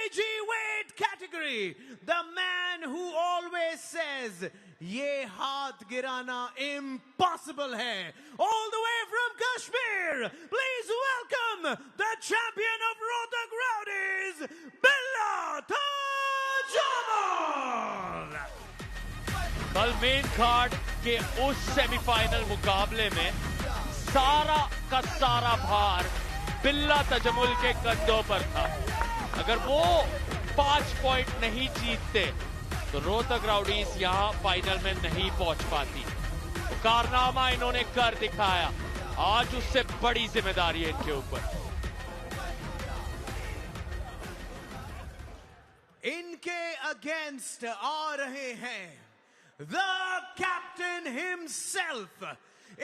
kg weight category, the man who always says, "ये हाथ गिराना impossible है." All the way from Kashmir, please welcome the champion of Rohtak Rowdies, Billah Tajamal. कल main card के उस semifinal मुकाबले में सारा का सारा भार बिल्ला तजमुल के कंधों पर था। अगर वो 5 पॉइंट नहीं जीतते तो रोहतक राउडीज यहां फाइनल में नहीं पहुंच पाती। तो कारनामा इन्होंने कर दिखाया, आज उससे बड़ी जिम्मेदारी है इनके ऊपर। इनके अगेंस्ट आ रहे हैं the captain himself.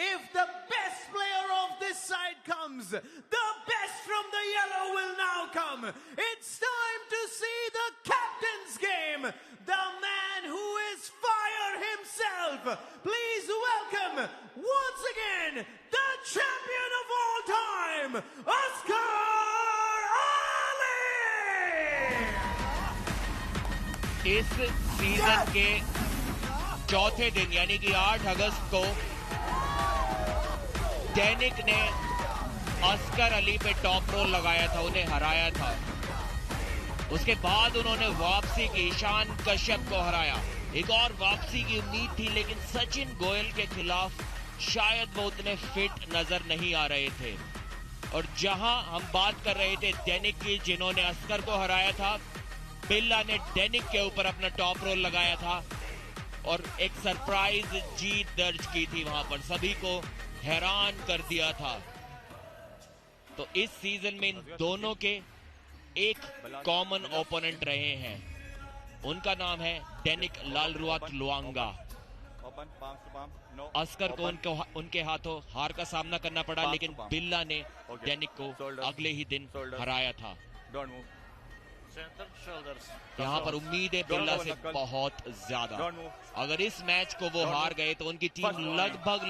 If the best player of this side comes, the best from the yellow will now come. It's time to see the captain's game. The man who is fire himself. Please welcome once again the champion of all time, Asghar Ali. इस season के चौथे दिन यानी कि 8 अगस्त को दैनिक ने Oscar Ali पे top role लगाया था, उन्हें हराया था। उसके बाद उन्होंने वापसी की, ईशान कश्यप को हराया। एक और वापसी की उम्मीद थी, लेकिन सचिन गोयल के खिलाफ शायद वो उतने फिट नजर नहीं आ रहे थे। और जहां हम बात कर रहे थे दैनिक की, जिन्होंने अस्कर को हराया था, बिल्ला ने दैनिक के ऊपर अपना टॉप रोल लगाया था और एक सरप्राइज जीत दर्ज की थी। वहां पर सभी को हैरान कर दिया था। तो इस सीजन में इन दोनों के एक कॉमन ओपोनेंट रहे हैं, उनका नाम है दैनिक लालरुआत लुआंगा। अस्कर को उनके हाथों हार का सामना करना पड़ा, लेकिन बिल्ला ने दैनिक को अगले ही दिन हराया था। यहाँ पर उम्मीद है बिल्ला से बहुत ज्यादा। अगर इस मैच को वो हार गए तो उनकी टीम लगभग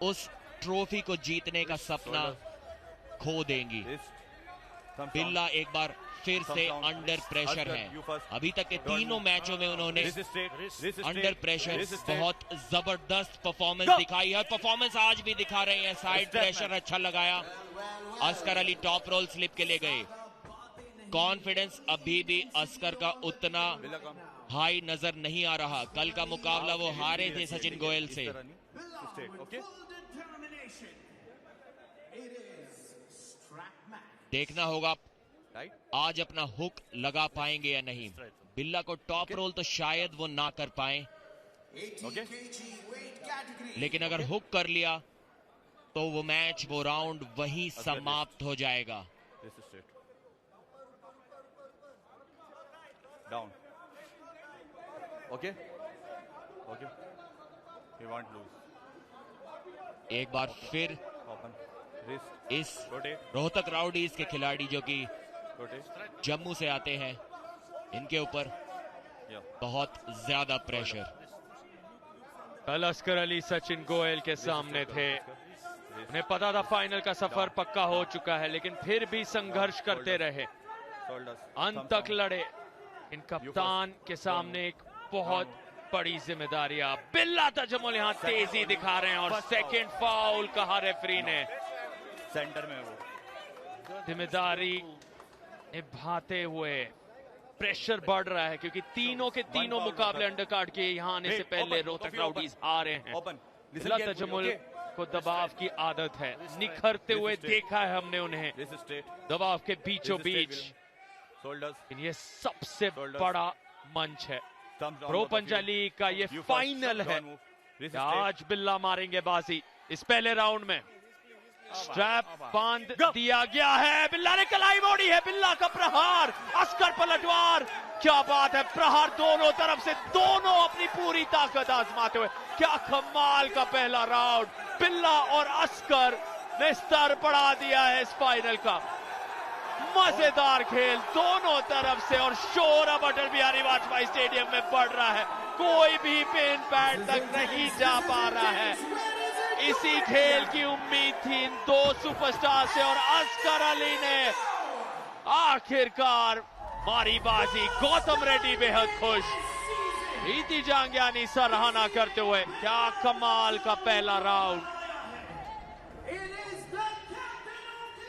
उस ट्रॉफी को जीतने का सपना खो देंगी। बिल्ला एक बार फिर से अंडर प्रेशर है। अभी तक के तीनों मैचों में उन्होंने अंडर प्रेशर बहुत जबरदस्त परफॉर्मेंस दिखाई है। परफॉर्मेंस आज भी दिखा रहे हैं। साइड प्रेशर अच्छा लगाया। Asghar Ali top roll slip के लिए गए। कॉन्फिडेंस अभी भी अस्कर का उतना हाई नजर नहीं आ रहा। कल का मुकाबला वो हारे थे सचिन गोयल से। देखना होगा आज अपना हुक लगा पाएंगे या नहीं। बिल्ला को टॉप रोल तो शायद वो ना कर पाए, लेकिन अगर हुक कर लिया तो वो मैच, वो राउंड वहीं समाप्त हो जाएगा। Down, okay, he won't lose. एक बार फिर इस रोहतक राउडीज के खिलाड़ी जो कि जम्मू से आते हैं, इनके ऊपर बहुत ज्यादा प्रेशर। कल अस्कर अली सचिन गोयल के सामने थे। उन्हें पता था फाइनल का सफर पक्का हो चुका है, लेकिन फिर भी संघर्ष करते रहे, अंत तक लड़े। इन कप्तान के सामने एक बहुत बड़ी जिम्मेदारी। बिल्ला तजमुल यहाँ तेजी दिखा रहे हैं और सेकंड फाउल कहा रेफरी ने। सेंटर में वो जिम्मेदारी निभाते हुए प्रेशर बढ़ रहा है, क्योंकि तीनों के तीनों मुकाबले अंडरकार्ड के यहाँ आने से पहले रोहतक राउडीज हारे हैं। बिल्ला तजमुल को दबाव की आदत है, निखरते हुए देखा है हमने उन्हें दबाव के बीचों बीच। ये सबसे बड़ा मंच है प्रो पंजा लीग का, ये फाइनल है। आज बिल्ला मारेंगे बाजी इस पहले राउंड में। स्ट्रैप बांध दिया गया है, बिल्ला ने कलाई मोड़ी है। बिल्ला का प्रहार, अस्कर पलटवार, क्या बात है। प्रहार दोनों तरफ से, दोनों अपनी पूरी ताकत आजमाते हुए। क्या कमाल का पहला राउंड। बिल्ला और अस्कर ने स्तर बढ़ा दिया है इस फाइनल का। मजेदार खेल दोनों तरफ से, और शोर अब अटल बिहारी वाजपेयी स्टेडियम में बढ़ रहा है। कोई भी पिन पैड तक नहीं जा पा रहा है। इसी खेल की उम्मीद थी इन दो सुपरस्टार से, और अस्कर अली ने आखिरकार मारी बाजी, गौतम रेड्डी बेहद खुश, प्रीति जांगियानी सराहना करते हुए। क्या कमाल का पहला राउंड।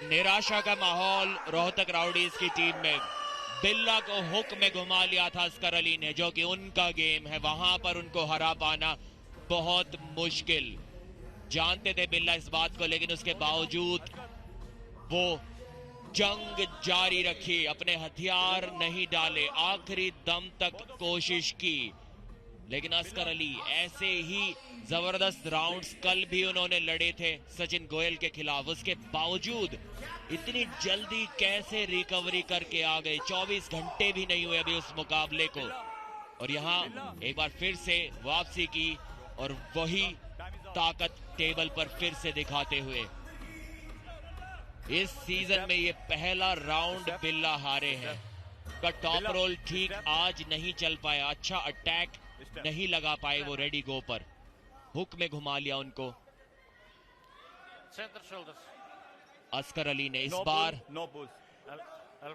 निराशा का माहौल रोहतक राउडीज की टीम में। बिल्ला को हुक में घुमा लिया था अस्कर अली ने, जो कि उनका गेम है, वहां पर उनको हरा पाना बहुत मुश्किल। जानते थे बिल्ला इस बात को, लेकिन उसके बावजूद वो जंग जारी रखी, अपने हथियार नहीं डाले, आखिरी दम तक कोशिश की। लेकिन अस्कर अली ऐसे ही जबरदस्त राउंड्स कल भी उन्होंने लड़े थे सचिन गोयल के खिलाफ, उसके बावजूद इतनी जल्दी कैसे रिकवरी करके आ गए। 24 घंटे भी नहीं हुए अभी उस मुकाबले को, और यहां एक बार फिर से वापसी की और वही ताकत टेबल पर फिर से दिखाते हुए। इस सीजन में ये पहला राउंड बिल्ला हारे हैं। का टॉप रोल ठीक आज नहीं चल पाया, अच्छा अटैक नहीं लगा पाए वो रेडी गो पर, हुक में घुमा लिया उनको। अस्कर अली ने इस बार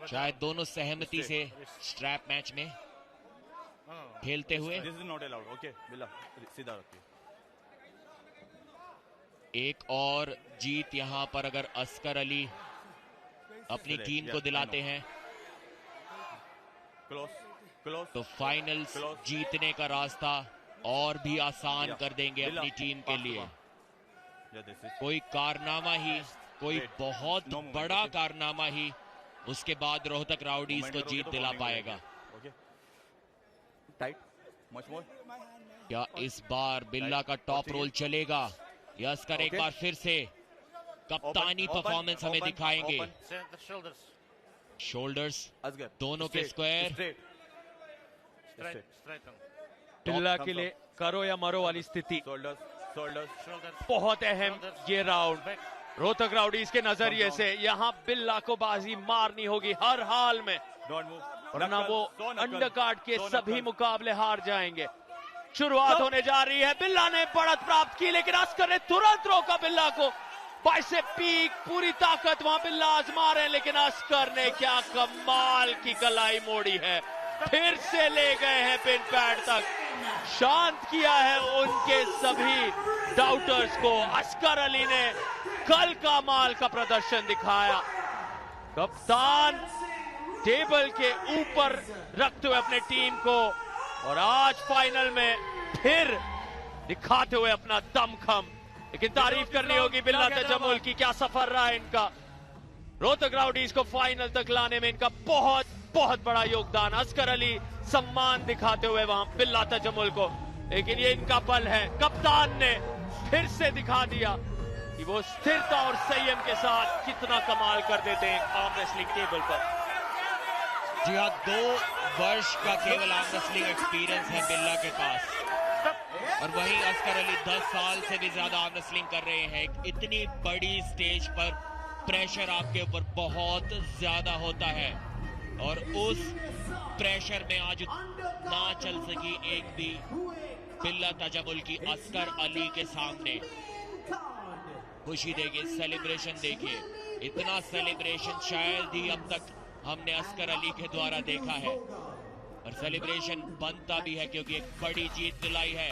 शायद दोनों सहमति से स्ट्रैप मैच में खेलते हुए एक और जीत यहां पर अगर अस्कर अली अपनी टीम को दिलाते हैं तो फाइनल्स जीतने का रास्ता और भी आसान कर देंगे अपनी टीम के लिए। कोई कारनामा ही, कोई बहुत बड़ा कारनामा ही उसके बाद रोहतक राउडीज को जीत दिला पाएगा। क्या इस बार बिल्ला का टॉप रोल चलेगा? अस्कर एक बार फिर से कप्तानी परफॉर्मेंस हमें दिखाएंगे। शोल्डर्स दोनों के स्क्वायर, बिल्ला के लिए करो या मरो वाली स्थिति। बहुत अहम ये राउंड रोहतक राउडीज के नजरिए से। यहां बिल्ला को बाजी मारनी होगी हर हाल में, वरना वो अंडरकार्ड के सभी मुकाबले हार जाएंगे। शुरुआत होने जा रही है, बिल्ला ने बढ़त प्राप्त की, लेकिन अस्कर ने तुरंत रोका बिल्ला को। बाइसेप पीक, पूरी ताकत वहां बिल्ला आजमा रहे हैं, लेकिन अस्कर ने क्या कमाल की कलाई मोड़ी है, फिर से ले गए हैं पिन पैड तक, शांत किया है उनके सभी डाउटर्स को। अस्कर अली ने कल का माल का प्रदर्शन दिखाया, कप्तान टेबल के ऊपर रखते हुए अपने टीम को, और आज फाइनल में फिर दिखाते हुए अपना दमखम। लेकिन तारीफ करनी होगी बिल्ला तजम्मुल की, क्या सफर रहा है इनका। रोहतक राउडीज को फाइनल तक लाने में इनका बहुत बहुत बड़ा योगदान। अस्कर अली सम्मान दिखाते हुए वहां बिल्ला तजम्मुल को, लेकिन ये इनका पल है। कप्तान ने फिर से दिखा दिया कि वो स्थिरता और संयम के साथ कितना कमाल कर देते हैं आर्म रेसलिंग टेबल पर। जी हाँ, 2 वर्ष का केवल आर्म रेसलिंग एक्सपीरियंस है बिल्ला के पास, और वहीं अस्कर अली 10 साल से भी ज्यादा आर्म रेसलिंग कर रहे हैं। इतनी बड़ी स्टेज पर प्रेशर आपके ऊपर बहुत ज्यादा होता है, और उस प्रेशर में आज ना चल सकी एक भी बिल्ला तजम्मुल की अस्कर अली के सामने। खुशी देखिए, सेलिब्रेशन देखिए, इतना सेलिब्रेशन शायद ही अब तक हमने अस्कर अली के द्वारा देखा है, और सेलिब्रेशन बनता भी है क्योंकि एक बड़ी जीत दिलाई है